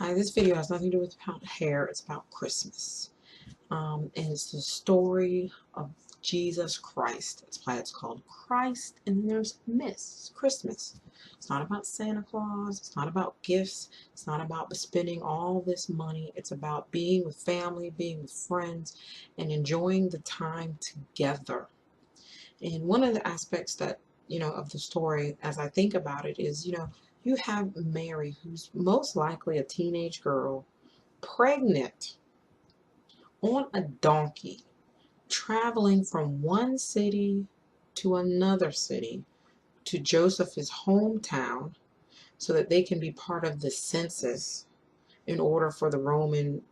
Hi, this video has nothing to do with about hair. It's about Christmas. And it's the story of Jesus Christ. That's why it's called Christ. And then there's Miss Christmas. It's not about Santa Claus. It's not about gifts. It's not about spending all this money. It's about being with family, being with friends, and enjoying the time together. And one of the aspects that, of the story, as I think about it, is, you have Mary, who's most likely a teenage girl, pregnant on a donkey, traveling from one city to another city to Joseph's hometown so that they can be part of the census in order for the Roman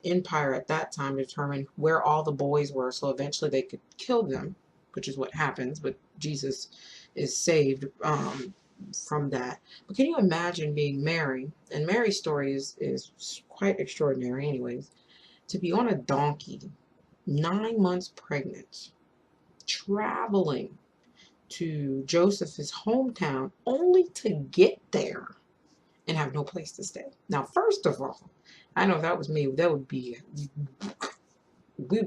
Empire at that time to determine where all the boys were so eventually they could kill them, which is what happens, but Jesus is saved from that. But can you imagine being Mary? And Mary's story is quite extraordinary anyways. To be on a donkey, 9 months pregnant, traveling to Joseph's hometown only to get there and have no place to stay. Now, first of all, I know if that was me, we'd be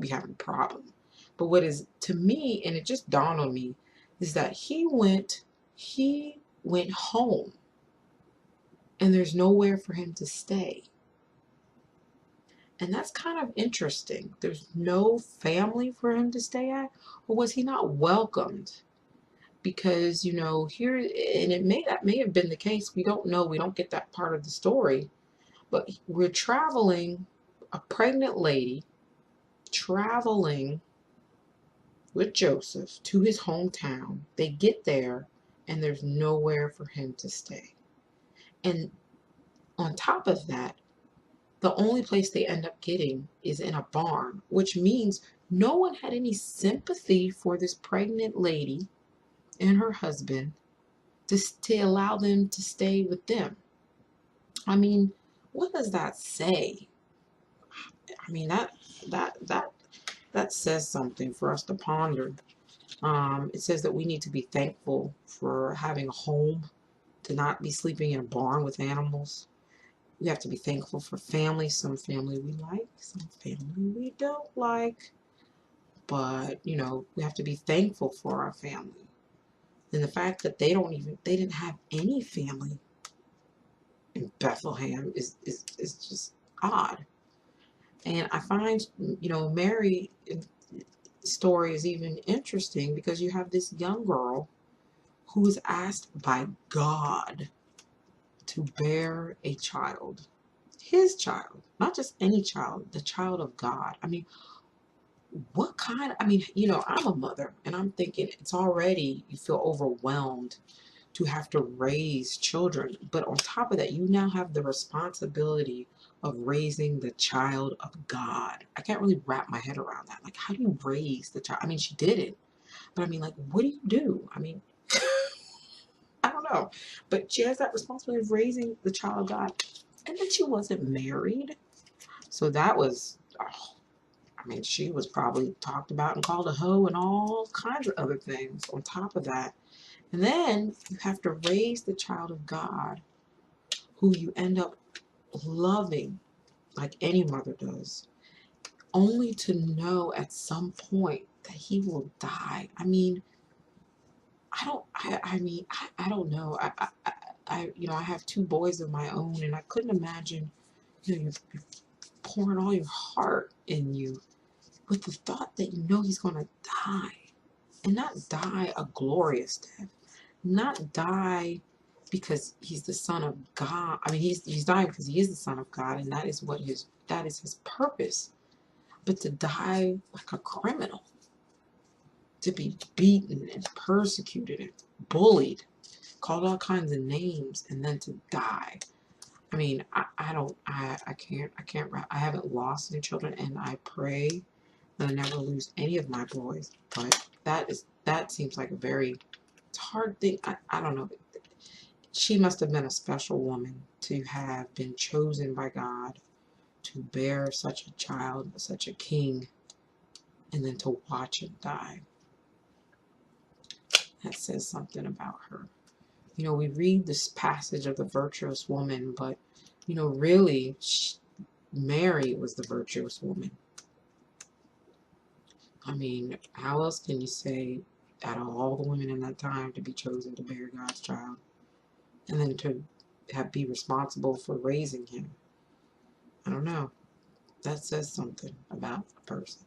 having a problem. But what is to me, and it just dawned on me, is that he went home and there's nowhere for him to stay. And that's kind of interesting. There's no family for him to stay at, or was he not welcomed? Because, here, and that may have been the case. We don't know. We don't get that part of the story. But we're traveling, a pregnant lady traveling with Joseph to his hometown. They get there and there's nowhere for him to stay. And on top of that, the only place they end up getting is in a barn, which means no one had any sympathy for this pregnant lady and her husband to allow them to stay with them. I mean, what does that say? I mean, that says something for us to ponder. It says that we need to be thankful for having a home, to not be sleeping in a barn with animals. We have to be thankful for family. Some family we like, some family we don't like. But, we have to be thankful for our family. And the fact that they didn't have any family in Bethlehem is just odd. And I find, Mary story is even interesting because you have this young girl who is asked by God to bear a child. His child, not just any child, the child of God. I mean, I'm a mother and I'm thinking it's already, you feel overwhelmed to have to raise children. But on top of that, you now have the responsibility of raising the child of God. I can't really wrap my head around that. Like, how do you raise the child? I mean, she did it. But I mean, like, what do you do? I mean, I don't know. But she has that responsibility of raising the child of God. And then she wasn't married. So that was, oh, I mean, she was probably talked about and called a hoe and all kinds of other things on top of that. And then you have to raise the child of God who you end up loving like any mother does, only to know at some point that he will die. I mean, I don't know. I have two boys of my own, and I couldn't imagine, you're pouring all your heart in you with the thought that he's going to die, and not die a glorious death, not die because he's the son of God. I mean, he's dying because he is the son of God, and that is his purpose. But to die like a criminal, to be beaten and persecuted and bullied, called all kinds of names, and then to die. I mean, I haven't lost any children, and I pray that I never lose any of my boys. But that seems like a very hard thing. I don't know. She must have been a special woman to have been chosen by God to bear such a child, such a king, and then to watch him die. That says something about her. We read this passage of the virtuous woman, but really, Mary was the virtuous woman. I mean, how else can you say, out of all the women in that time, to be chosen to bear God's child and then to be responsible for raising him? I don't know. That says something about a person.